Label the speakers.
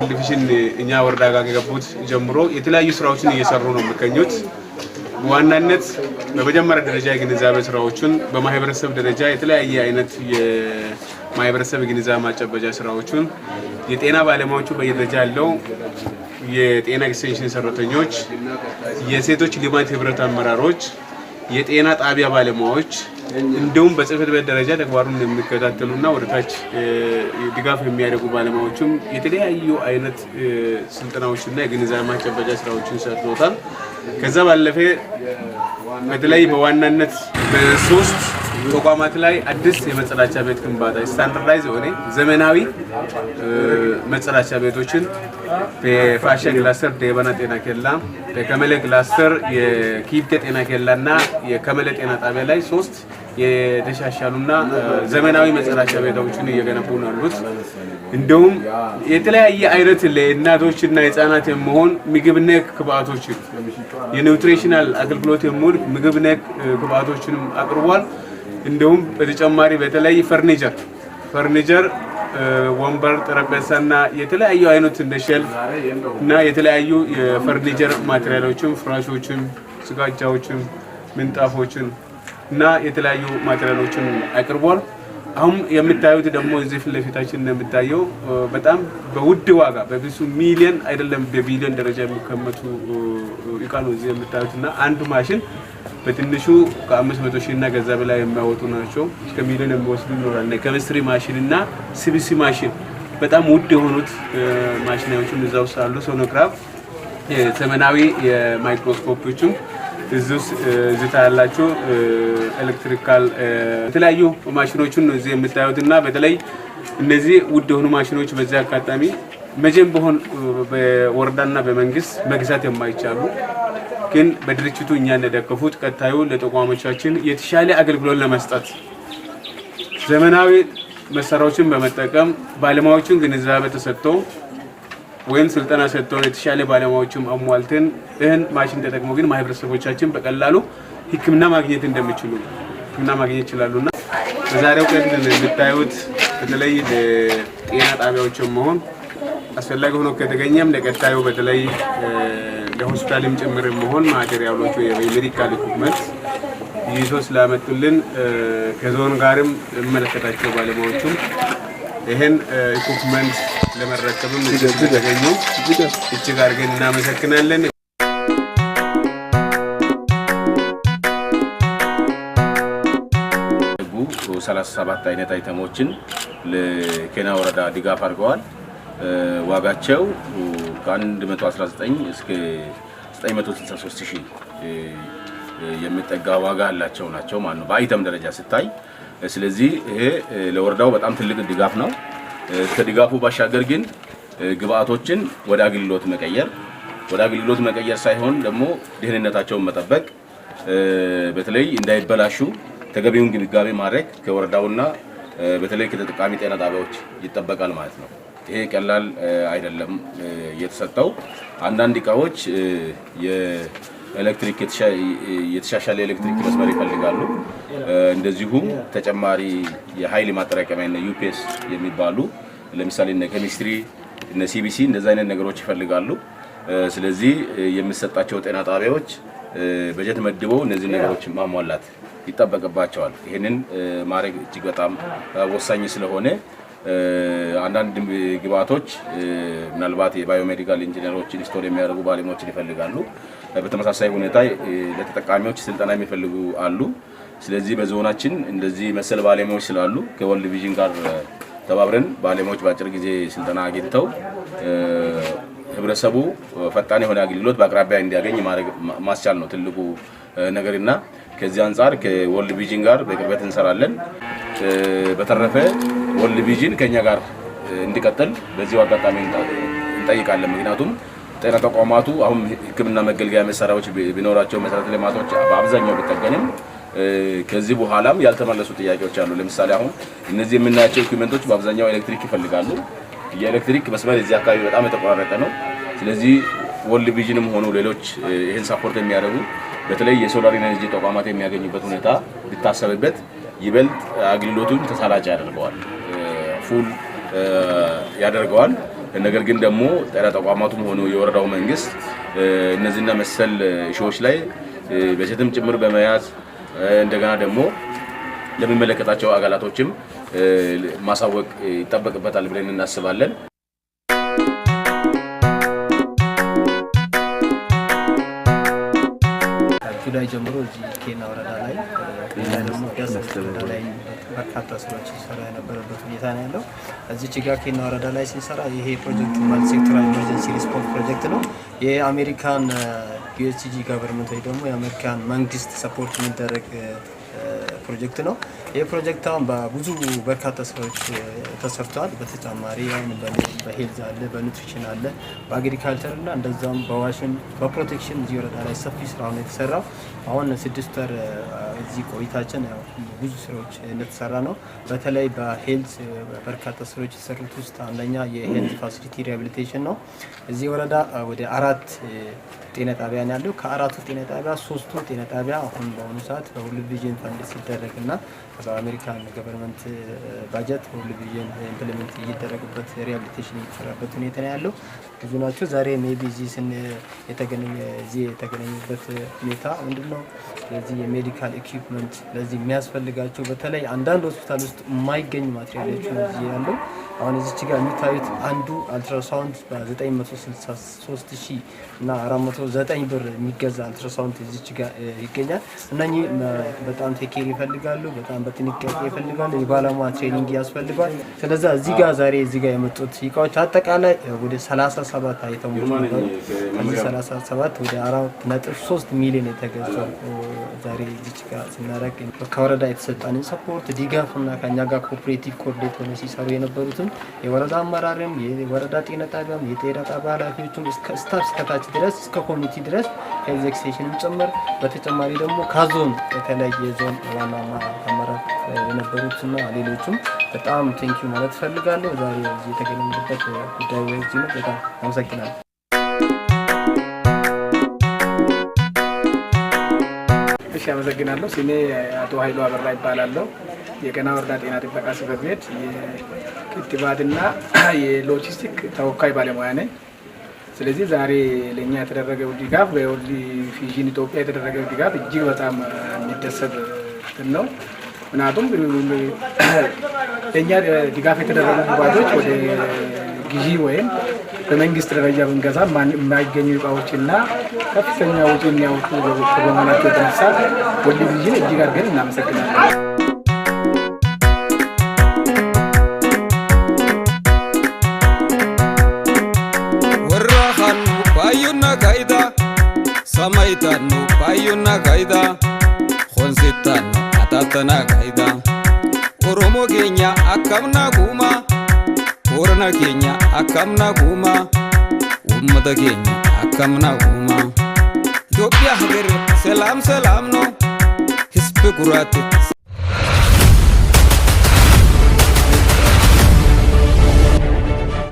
Speaker 1: ዲቪዥን እኛ ወረዳ ጋር ገቡት ጀምሮ የተለያዩ ስራዎችን እየሰሩ ነው የሚገኙት። ዋናነት በመጀመሪያ ደረጃ የግንዛቤ ስራዎችን በማህበረሰብ ደረጃ የተለያየ አይነት የማህበረሰብ ግንዛቤ ማጨበጫ ስራዎችን የጤና ባለሙያዎቹ በየደረጃ ያለው የጤና ኤክስቴንሽን ሰራተኞች፣ የሴቶች ልማት ህብረት አመራሮች፣ የጤና ጣቢያ ባለሙያዎች እንዲሁም በጽህፈት ቤት ደረጃ ተግባሩን የሚከታተሉና ወደታች ድጋፍ የሚያደርጉ ባለሙያዎችም የተለያዩ አይነት ስልጠናዎችና የግንዛቤ ማጨበጫ ስራዎችን ሰርተውታል። ከዛ ባለፈ በተለይ በዋናነት በሶስት ተቋማት ላይ አዲስ የመጸዳጃ ቤት ግንባታ ስታንዳርዳይዝ ሆነ ዘመናዊ መጸዳጃ ቤቶችን በፋሻ ክላስተር ደበና ጤና ኬላ፣ በከመለ ክላስተር የኪብቴ ጤና ኬላና የከመለ ጤና ጣቢያ ላይ ሶስት የተሻሻሉና ዘመናዊ መጸዳጃ ቤቶችን እየገነቡ ነው ያሉት። እንደውም የተለያየ አይነት ለእናቶችና ህፃናት የሚሆን ምግብ ነክ ግብአቶችን የኒውትሪሽናል አገልግሎት የሚውል ምግብ ነክ ግብአቶችንም አቅርቧል። እንደውም በተጨማሪ በተለይ ፈርኒቸር ወንበር፣ ጠረጴዛና የተለያዩ አይነት እንደ ሼልፍ እና የተለያዩ የፈርኒቸር ማቴሪያሎችን ፍራሾችን፣ ስጋጃዎችን፣ ምንጣፎችን እና የተለያዩ ማቴሪያሎችን አቅርቧል። አሁን የምታዩት ደግሞ እዚህ ፊት ለፊታችን እንደምታየው በጣም በውድ ዋጋ በብዙ ሚሊዮን አይደለም በቢሊዮን ደረጃ የሚከመቱ እቃ ነው እዚህ የምታዩትና አንዱ ማሽን በትንሹ ከ500 ሺህ እና ከዛ በላይ የሚያወጡ ናቸው። እስከ ሚሊዮን የሚወስዱ ይኖራል። ኬሚስትሪ ማሽን እና ሲቢሲ ማሽን በጣም ውድ የሆኑት ማሽኖችን እዛው ሳሉ ሶኖግራፍ፣ ዘመናዊ የማይክሮስኮፖችም እዚህ ታያላችሁ። ኤሌክትሪካል የተለያዩ ማሽኖችን ነው እዚህ የምታዩትና በተለይ እነዚህ ውድ የሆኑ ማሽኖች በዚህ አጋጣሚ መጀም በሆን በወረዳና በመንግስት መግዛት የማይቻሉ ግን በድርጅቱ እኛ እንደደገፉት ቀጣዩ ለተቋሞቻችን የተሻለ አገልግሎት ለመስጠት ዘመናዊ መሳሪያዎችን በመጠቀም ባለሙያዎችን ግንዛቤ ተሰጥተው ወይም ስልጠና ሰጥተው የተሻለ ባለሙያዎችን አሟልተን ይህን ማሽን ተጠቅመው ግን ማህበረሰቦቻችን በቀላሉ ሕክምና ማግኘት እንደሚችሉ ሕክምና ማግኘት ይችላሉና በዛሬው ቀን የምታዩት በተለይ ለጤና ጣቢያዎችን መሆን አስፈላጊ ሆኖ ከተገኘም ለቀጣዩ በተለይ ለሆስፒታልም ጭምር መሆን ማቴሪያሎቹ የሜዲካል ኢኩፕመንት ይዞ ስላመጡልን ከዞን ጋርም መለከታቸው ባለሙያዎቹም ይሄን ኢኩፕመንት ለመረከብም ተገኙ እጅግ አድርገን እናመሰግናለን።
Speaker 2: 37 አይነት አይተሞችን ለኬና ወረዳ ድጋፍ አድርገዋል። ዋጋቸው ከ119 እስከ 963 ሺህ የሚጠጋ ዋጋ ያላቸው ናቸው ማለት ነው በአይተም ደረጃ ሲታይ። ስለዚህ ይሄ ለወረዳው በጣም ትልቅ ድጋፍ ነው። ከድጋፉ ባሻገር ግን ግብአቶችን ወደ አገልግሎት መቀየር ሳይሆን ደግሞ ደህንነታቸውን መጠበቅ በተለይ እንዳይበላሹ ተገቢውን ግንዛቤ ማድረግ ከወረዳውና በተለይ ከተጠቃሚ ጤና ጣቢያዎች ይጠበቃል ማለት ነው። ይሄ ቀላል አይደለም የተሰጠው። አንዳንድ እቃዎች የኤሌክትሪክ የተሻሻለ ኤሌክትሪክ መስመር ይፈልጋሉ። እንደዚሁም ተጨማሪ የኃይል ማጠራቀሚያ እና ዩፒኤስ የሚባሉ ለምሳሌ እነ ኬሚስትሪ እነ ሲቢሲ እንደዛ አይነት ነገሮች ይፈልጋሉ። ስለዚህ የሚሰጣቸው ጤና ጣቢያዎች በጀት መድበው እነዚህ ነገሮች ማሟላት ይጠበቅባቸዋል። ይሄንን ማድረግ እጅግ በጣም ወሳኝ ስለሆነ አንዳንድ ግብአቶች ምናልባት የባዮሜዲካል ኢንጂነሮች ኢንስቶል የሚያደርጉ ባለሙያዎችን ይፈልጋሉ። በተመሳሳይ ሁኔታ ለተጠቃሚዎች ስልጠና የሚፈልጉ አሉ። ስለዚህ በዞናችን እንደዚህ መሰል ባለሙያዎች ስላሉ ከወርልድ ቪዥን ጋር ተባብረን ባለሙያዎች በአጭር ጊዜ ስልጠና አግኝተው ህብረተሰቡ ፈጣን የሆነ አገልግሎት በአቅራቢያ እንዲያገኝ ማስቻል ነው ትልቁ ነገርና ከዚህ አንፃር ከወርልድ ቪዥን ጋር በቅርበት እንሰራለን። በተረፈ ወርልድ ቪዥን ከኛ ጋር እንዲቀጥል በዚህ አጋጣሚ እንጠይቃለን። ምክንያቱም ጤና ተቋማቱ አሁን ህክምና መገልገያ መሳሪያዎች ቢኖራቸው መሰረተ ልማቶች በአብዛኛው ቢጠገንም ከዚህ በኋላም ያልተመለሱ ጥያቄዎች አሉ። ለምሳሌ አሁን እነዚህ የምናያቸው ኢኩዊፕመንቶች በአብዛኛው ኤሌክትሪክ ይፈልጋሉ። የኤሌክትሪክ መስመር እዚህ አካባቢ በጣም የተቆራረጠ ነው። ስለዚህ ወርልድ ቪዥንም ሆኑ ሌሎች ይህን ሳፖርት የሚያደርጉ በተለይ የሶላር ኢነርጂ ተቋማት የሚያገኙበት ሁኔታ ቢታሰብበት ይበልጥ አገልግሎቱን ተሳላጭ ያደርገዋል። ፉል ያደርገዋል። ነገር ግን ደግሞ ጤና ተቋማቱም ሆኖ የወረዳው መንግስት እነዚህና መሰል ሾዎች ላይ በጀትም ጭምር በመያዝ እንደገና ደግሞ ለሚመለከታቸው አካላቶችም ማሳወቅ ይጠበቅበታል ብለን እናስባለን።
Speaker 3: ጁላይ ጀምሮ እዚህ ኬና ወረዳ ላይ ደግሞ ዳስ ወረዳ ላይ በርካታ ስራዎች ሲሰራ የነበረበት ሁኔታ ነው ያለው። እዚች ጋር ኬና ወረዳ ላይ ሲሰራ ይሄ ፕሮጀክት ማልቲ ሴክተራል ኢመርጀንሲ ሪስፖንስ ፕሮጀክት ነው። የአሜሪካን ዩኤስጂ ገቨርንመንት ወይ ደግሞ የአሜሪካን መንግስት ሰፖርት የሚደረግ ፕሮጀክት ነው። ይህ ፕሮጀክት አሁን በብዙ በርካታ ስራዎች ተሰርተዋል። በተጨማሪ በሄልዝ አለ፣ በኑትሪሽን አለ፣ በአግሪካልቸር እና እንደዛም በዋሽን በፕሮቴክሽን እዚህ ወረዳ ላይ ሰፊ ስራ ነው የተሰራው። አሁን 6 ወር እዚህ ቆይታችን ብዙ ስራዎች እንደተሰራ ነው። በተለይ በሄልዝ በርካታ ስራዎች የተሰሩት ውስጥ አንደኛ የሄልዝ ፋሲሊቲ ሪሃቢሊቴሽን ነው። እዚህ ወረዳ ወደ 4 ጤና ጣቢያ ነው ያለው። ከ4ቱ ጤና ጣቢያ 3ቱ ጤና ጣቢያ አሁን በአሁኑ ሰዓት በወርልድ ቪዥን ፈንድ ሲደረግና በአሜሪካን ገቨርንመንት ባጀት ወርልድ ቪዥን ኢምፕሊመንት እየተደረገበት ሪሃቢሊቴሽን እየተሰራበት ሁኔታ ነው ያለው። ብዙ ናቸው። ዛሬ ሜቢ እዚህ የተገናኙበት ሁኔታ ምንድነው? ስለዚህ የሜዲካል ኢኩዊፕመንት ለዚህ የሚያስፈልጋቸው በተለይ አንዳንድ ሆስፒታል ውስጥ የማይገኙ ማቴሪያሎች እዚህ ያለው። አሁን እዚች ጋር የሚታዩት አንዱ አልትራሳውንድ በ963,000 እና 409 ብር የሚገዛ አልትራሳውንድ እዚች ጋር ይገኛል። እነኚህ በጣም ቴኬር ይፈልጋሉ፣ በጣም በጥንቃቄ ይፈልጋሉ፣ የባለሙያ ትሬኒንግ ያስፈልጋል። ስለዚህ እዚህ ጋር ዛሬ እዚህ ጋር የመጡት እቃዎች አጠቃላይ ወደ 37 አይተሞች ነበሩ። ከዚህ 37 ወደ 4.3 ሚሊዮን የተገዛው ዛሬ እዚች ጋር ስናደርግ ከወረዳ የተሰጠንን ሰፖርት ድጋፍና ከኛ ጋር ኮኦፕሬቲቭ ኮኦርዲኔት ሆነው ሲሰሩ የነበሩትም የወረዳ አመራርም የወረዳ ጤና ጣቢያም የጤና ጣቢያ ኃላፊዎችም እስከ ስታፍ እስከታች ድረስ እስከ ኮሚኒቲ ድረስ ከኤግዜክሽንም ጭምር በተጨማሪ ደግሞ ከዞን በተለይ የዞን ዋና አመራር የነበሩትና ሌሎችም በጣም ቴንኪዩ ማለት ፈልጋለሁ። ዛሬ እዚህ የተገኘንበት ጉዳይ ወይዚህ ነው። በጣም አመሰግናለሁ።
Speaker 4: እሺ፣ አመሰግናለሁ። ስሜ አቶ ኃይሉ አበራ ይባላለሁ። የገና ወረዳ ጤና ጥበቃ ጽሕፈት ቤት የክትባትና የሎጂስቲክ ተወካይ ባለሙያ ነኝ። ስለዚህ ዛሬ ለኛ የተደረገው ድጋፍ በወርልድ ቪዥን ኢትዮጵያ የተደረገው ድጋፍ እጅግ በጣም የሚደሰት ነው። ምክንያቱም ለኛ ድጋፍ የተደረጉ ግባቶች ወደ ግዢ ወይም በመንግስት ደረጃ ብንገዛ የማይገኙ እቃዎችና ከፍተኛ ወጪ የሚያወጡ በመሆናቸው የተነሳ ወርልድ ቪዥን እጅግ አድርገን እናመሰግናለን።
Speaker 5: Samaitanu payuna kaida khonsitanu atatana kaida Oromo Kenya akamna kuma Orana Kenya akamna kuma Ummata Kenya akamna kuma Ethiopia hager salam no Hisbe kurate